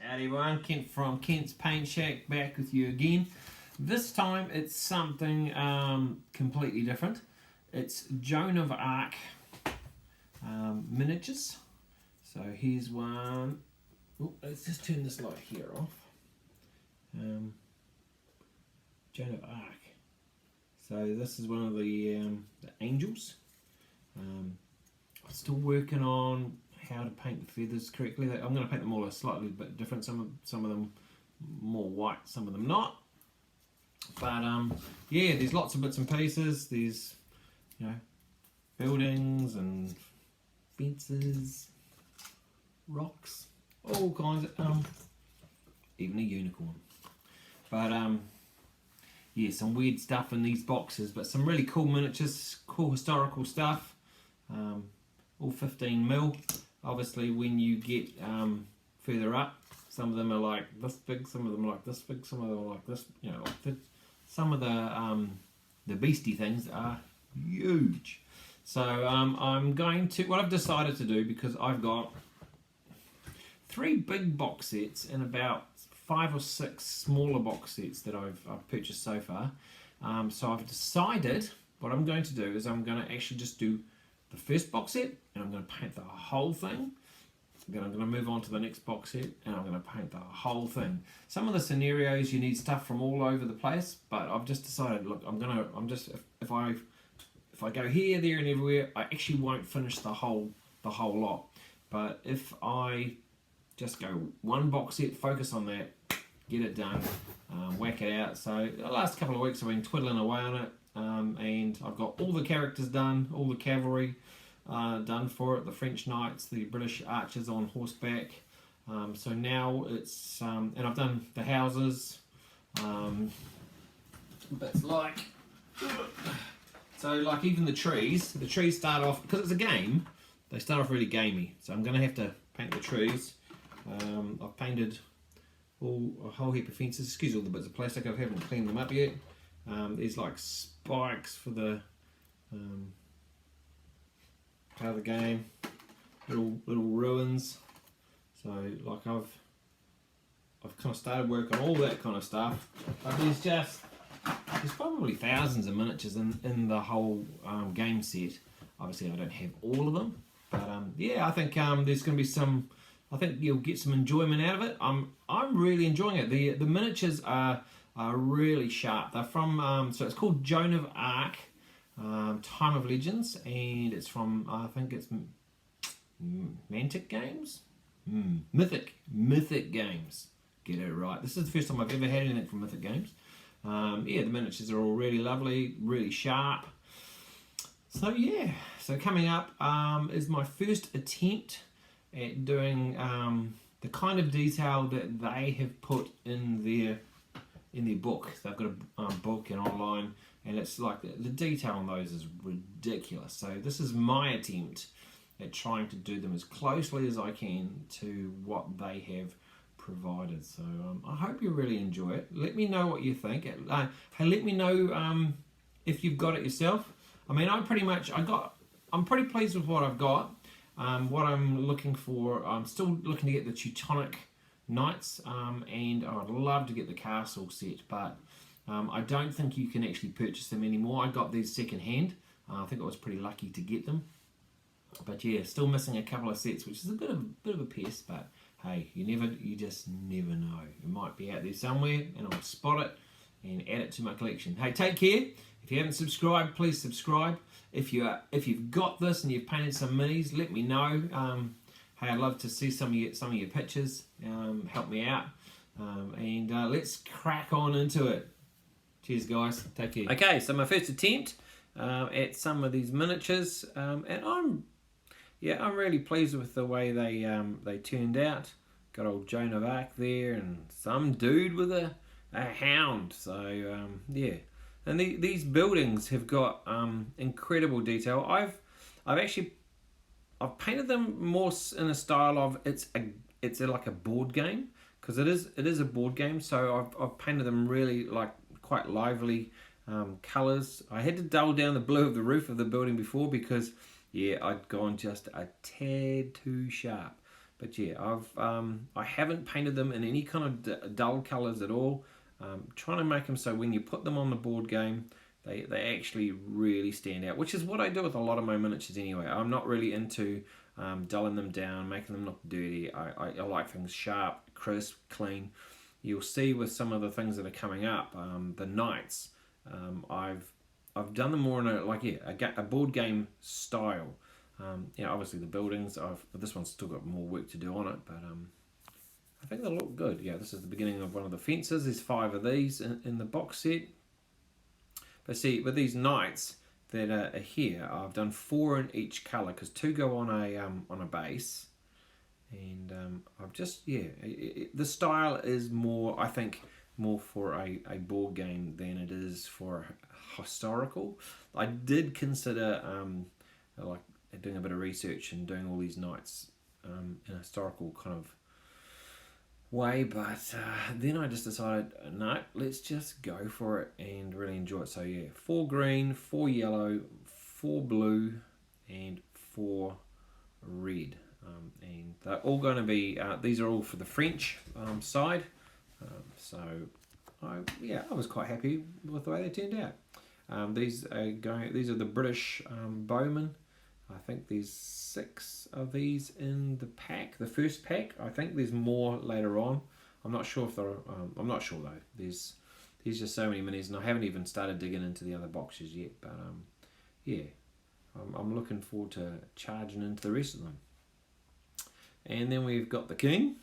Howdy everyone, Kent from Kent's Paint Shack back with you again. This time it's something completely different. It's Joan of Arc miniatures. So here's one. Oh, let's just turn this light here off. Joan of Arc. So this is one of the angels. I'm still working on how to paint the feathers correctly. I'm going to paint them all a slightly bit different. Some of them more white, some of them not. But yeah, there's lots of bits and pieces. There's buildings and fences, rocks, all kinds of even a unicorn. But yeah, some weird stuff in these boxes, but some really cool miniatures, cool historical stuff. All 15mm. Obviously, when you get further up, some of them are like this big, some of them are like this big, some of them are like this. Some of the beastie things are huge. So I'm going to. What I've decided to do, because I've got 3 big box sets and about 5 or 6 smaller box sets that I've purchased so far. So I've decided what I'm going to do is I'm going to actually just do the first box set, and I'm going to paint the whole thing. Then I'm going to move on to the next box set, and I'm going to paint the whole thing. Some of the scenarios you need stuff from all over the place, but I've just decided, look, if I go here, there, and everywhere, I actually won't finish the whole lot. But if I just go one box set, focus on that, get it done, whack it out. So the last couple of weeks I've been twiddling away on it. And I've got all the characters done, all the cavalry done for it, the French knights, the British archers on horseback. So now it's, and I've done the houses, bits like, so like even the trees start off, because it's a game, they start off really gamey. So I'm going to have to paint the trees. I've painted a whole heap of fences, excuse all the bits of plastic, I haven't cleaned them up yet. There's like spikes for the part of the game, little ruins. So like I've kind of started work on all that kind of stuff. But there's probably thousands of miniatures in the whole game set. Obviously I don't have all of them, but yeah, I think there's going to be some. I think you'll get some enjoyment out of it. I'm really enjoying it. The miniatures are really sharp. They're from, so it's called Joan of Arc, Time of Legends, and it's from, I think it's Mantic Games? Mythic Games. Get it right. This is the first time I've ever had anything from Mythic Games. Yeah, the miniatures are all really lovely, really sharp. So yeah, so coming up is my first attempt at doing the kind of detail that they have put in their book. They've got a book and online, and it's like the detail on those is ridiculous. So this is my attempt at trying to do them as closely as I can to what they have provided. So I hope you really enjoy it. Let me know what you think. Hey, let me know if you've got it yourself. I mean, I'm pretty pleased with what I've got. What I'm looking for, I'm still looking to get the Teutonic Knights, and I'd love to get the castle set, but I don't think you can actually purchase them anymore. I got these second hand. I think I was pretty lucky to get them, but yeah, still missing a couple of sets, which is a bit of a pest. But hey, you just never know. It might be out there somewhere, and I'll spot it and add it to my collection. Hey, take care. If you haven't subscribed, please subscribe. If you've got this and you've painted some minis, let me know. Hey, I'd love to see some of your pictures. Help me out, and let's crack on into it. Cheers, guys. Take care. Okay, so my first attempt at some of these miniatures, and I'm really pleased with the way they turned out. Got old Joan of Arc there, and some dude with a hound. So yeah. And these buildings have got incredible detail. I've painted them more in a style of it's like a board game, because it is a board game. So I've painted them really like quite lively colours. I had to dull down the blue of the roof of the building before because yeah, I'd gone just a tad too sharp. But yeah, I haven't painted them in any kind of dull colours at all. Trying to make them so when you put them on the board game, they actually really stand out, which is what I do with a lot of my miniatures anyway. I'm not really into dulling them down, making them look dirty. I like things sharp, crisp, clean. You'll see with some of the things that are coming up, the knights, I've done them more in a board game style. Obviously the buildings, this one's still got more work to do on it, but I think they'll look good. Yeah, this is the beginning of one of the fences. There's 5 of these in the box set. But see, with these knights that are here, I've done 4 in each colour because 2 go on a base, and I've just the style is more, I think, more for a board game than it is for historical. I did consider like doing a bit of research and doing all these knights in a historical kind of way, but then I just decided, no, let's just go for it and really enjoy it. So yeah, 4 green, 4 yellow, 4 blue, and 4 red, and they're all going to be these are all for the French side, so I was quite happy with the way they turned out. These are the British bowmen. I think there's 6 of these in the pack, the first pack. I think there's more later on. I'm not sure if they're. I'm not sure though. There's just so many minis, and I haven't even started digging into the other boxes yet. But I'm looking forward to charging into the rest of them. And then we've got the king.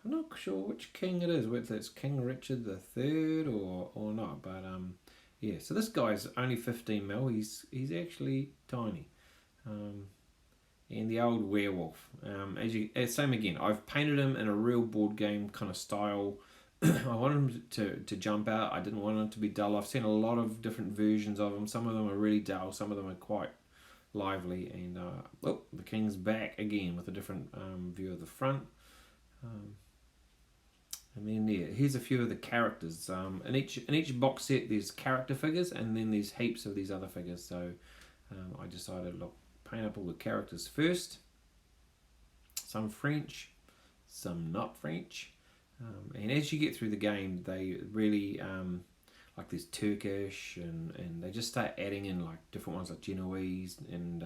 I'm not sure which king it is, whether it's King Richard III or not. But so this guy's only 15 mil. He's actually tiny. And the old werewolf. Same again. I've painted him in a real board game kind of style. I wanted him to jump out. I didn't want him to be dull. I've seen a lot of different versions of him. Some of them are really dull. Some of them are quite lively. And the king's back again with a different view of the front. And then here's a few of the characters. In each box set, there's character figures, and then there's heaps of these other figures. So I decided, paint up all the characters first. Some French, some not French. And as you get through the game, they really, like there's Turkish, and they just start adding in like different ones like Genoese, and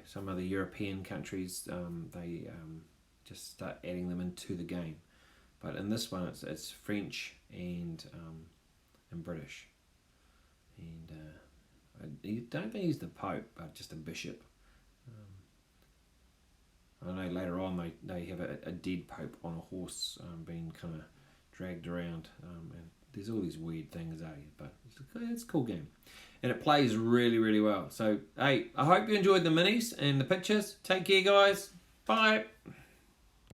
some other European countries, they just start adding them into the game. But in this one, it's French and British. And I don't think he's the Pope, but just a bishop. I know later on they have a dead Pope on a horse being kind of dragged around. And there's all these weird things, but it's a cool game. And it plays really, really well. So, hey, I hope you enjoyed the minis and the pictures. Take care, guys. Bye.